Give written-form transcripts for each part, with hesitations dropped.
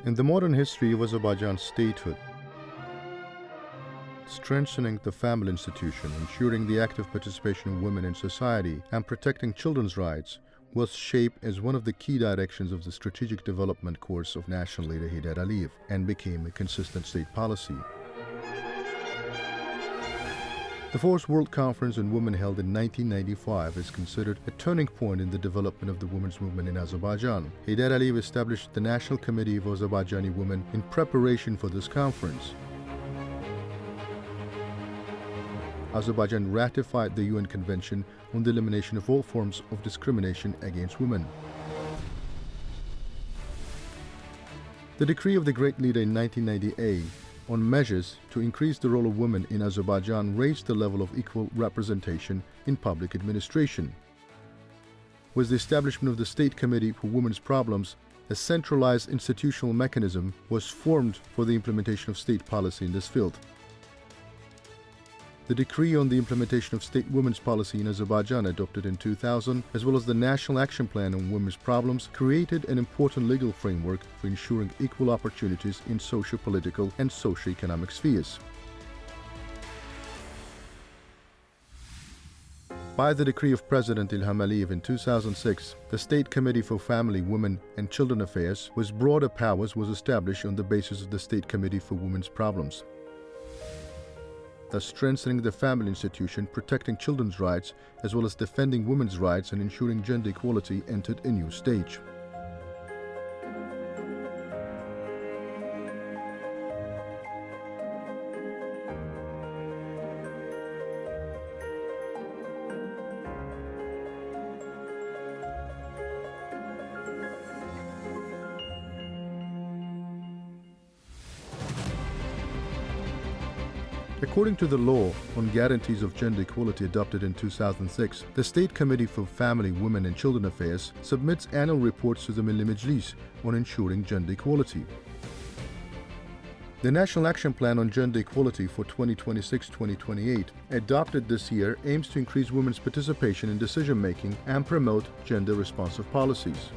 In the modern history of Azerbaijan's statehood, strengthening the family institution, ensuring the active participation of women in society, and protecting children's rights was shaped as one of the key directions of the strategic development course of national leader Heydar Aliyev and became a consistent state policy. The Fourth World Conference on Women held in 1995 is considered a turning point in the development of the women's movement in Azerbaijan. Heydar Aliyev established the National Committee of Azerbaijani Women in preparation for this conference. Azerbaijan ratified the UN Convention on the Elimination of All Forms of Discrimination against Women. The decree of the Great Leader in 1998 on measures to increase the role of women in Azerbaijan raised the level of equal representation in public administration. With the establishment of the State Committee for Women's Problems, a centralized institutional mechanism was formed for the implementation of state policy in this field. The decree on the implementation of state women's policy in Azerbaijan, adopted in 2000, as well as the National Action Plan on Women's Problems, created an important legal framework for ensuring equal opportunities in socio-political and socio-economic spheres. By the decree of President Ilham Aliyev in 2006, the State Committee for Family, Women and Children Affairs, with broader powers, was established on the basis of the State Committee for Women's Problems. Thus strengthening the family institution, protecting children's rights, as well as defending women's rights and ensuring gender equality entered a new stage. According to the law on guarantees of gender equality adopted in 2006, the State Committee for Family, Women and Children Affairs submits annual reports to the Milli Meclis on ensuring gender equality. The National Action Plan on Gender Equality for 2026-2028, adopted this year, aims to increase women's participation in decision-making and promote gender-responsive policies.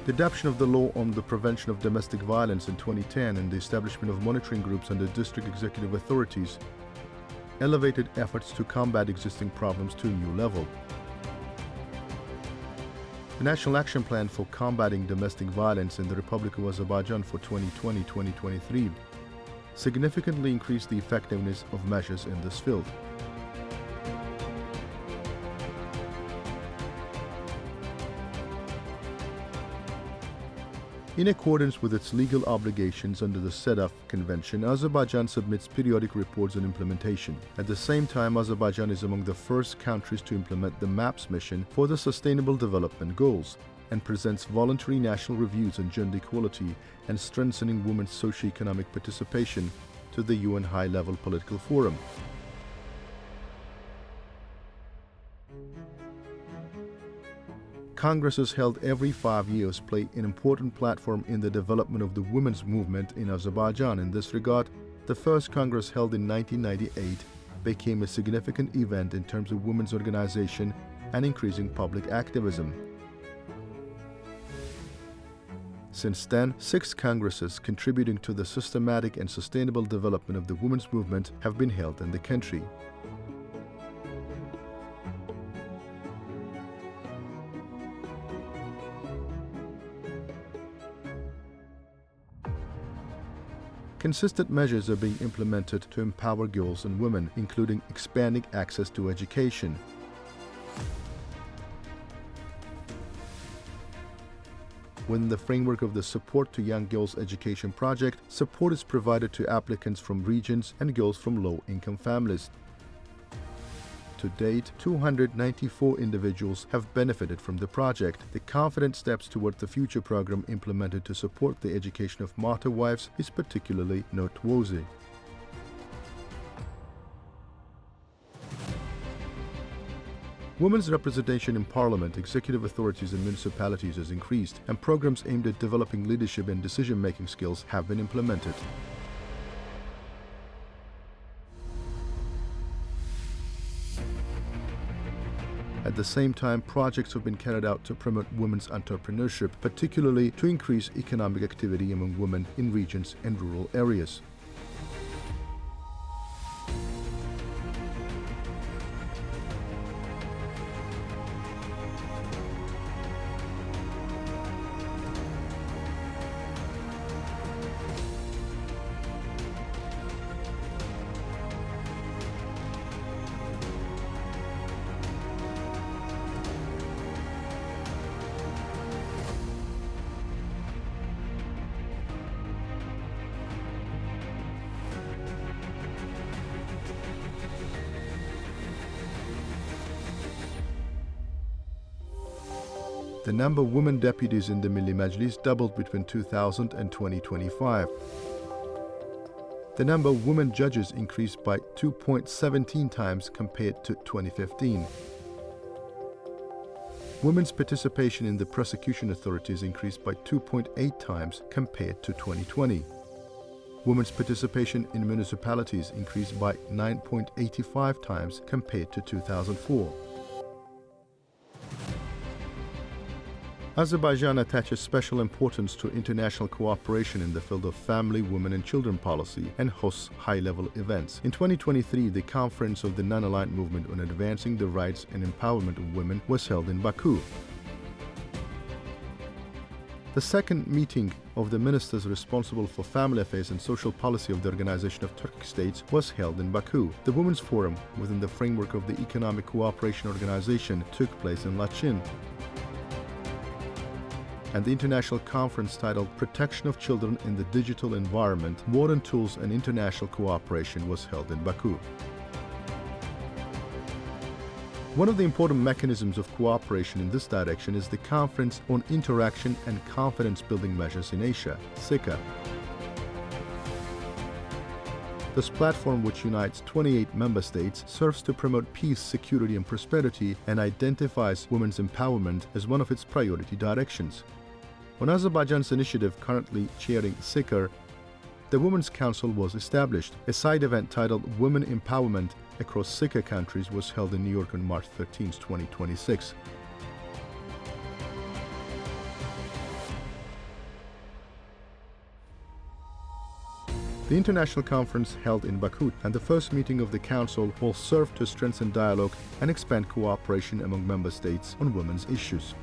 The adoption of the law on the prevention of domestic violence in 2010 and the establishment of monitoring groups under district executive authorities elevated efforts to combat existing problems to a new level. The National Action Plan for Combating Domestic Violence in the Republic of Azerbaijan for 2020-2023 significantly increased the effectiveness of measures in this field. In accordance with its legal obligations under the CEDAW Convention, Azerbaijan submits periodic reports on implementation. At the same time, Azerbaijan is among the first countries to implement the MAPS mission for the Sustainable Development Goals and presents voluntary national reviews on gender equality and strengthening women's socio-economic participation to the UN High-Level Political Forum. Congresses held every 5 years play an important platform in the development of the women's movement in Azerbaijan. In this regard, the first Congress held in 1998 became a significant event in terms of women's organization and increasing public activism. Since then, 6 Congresses contributing to the systematic and sustainable development of the women's movement have been held in the country. Consistent measures are being implemented to empower girls and women, including expanding access to education. Within the framework of the Support to Young Girls Education Project, support is provided to applicants from regions and girls from low-income families. To date, 294 individuals have benefited from the project. The confident steps toward the future program implemented to support the education of martyr wives is particularly noteworthy. Women's representation in parliament, executive authorities and municipalities has increased, and programs aimed at developing leadership and decision-making skills have been implemented. At the same time, projects have been carried out to promote women's entrepreneurship, particularly to increase economic activity among women in regions and rural areas. The number of women deputies in the Milli Majlis doubled between 2000 and 2025. The number of women judges increased by 2.17 times compared to 2015. Women's participation in the prosecution authorities increased by 2.8 times compared to 2020. Women's participation in municipalities increased by 9.85 times compared to 2004. Azerbaijan attaches special importance to international cooperation in the field of family, women and children policy and hosts high-level events. In 2023, the Conference of the Non-Aligned Movement on Advancing the Rights and Empowerment of Women was held in Baku. The second meeting of the ministers responsible for family affairs and social policy of the Organization of Turkic States was held in Baku. The Women's Forum, within the framework of the Economic Cooperation Organization, took place in Lachin. And the international conference titled Protection of Children in the Digital Environment, Modern Tools and International Cooperation was held in Baku. One of the important mechanisms of cooperation in this direction is the Conference on Interaction and Confidence Building Measures in Asia, SICA. This platform, which unites 28 member states, serves to promote peace, security and prosperity and identifies women's empowerment as one of its priority directions. On Azerbaijan's initiative, currently chairing SICA, the Women's Council was established. A side event titled Women Empowerment across SICA countries was held in New York on March 13, 2026. The international conference held in Baku and the first meeting of the Council will serve to strengthen dialogue and expand cooperation among member states on women's issues.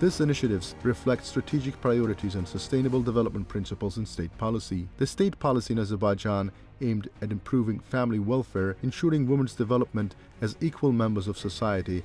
These initiatives reflect strategic priorities and sustainable development principles in state policy. The state policy in Azerbaijan aimed at improving family welfare, ensuring women's development as equal members of society,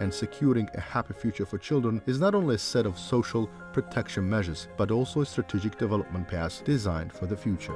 and securing a happy future for children is not only a set of social protection measures, but also a strategic development path designed for the future.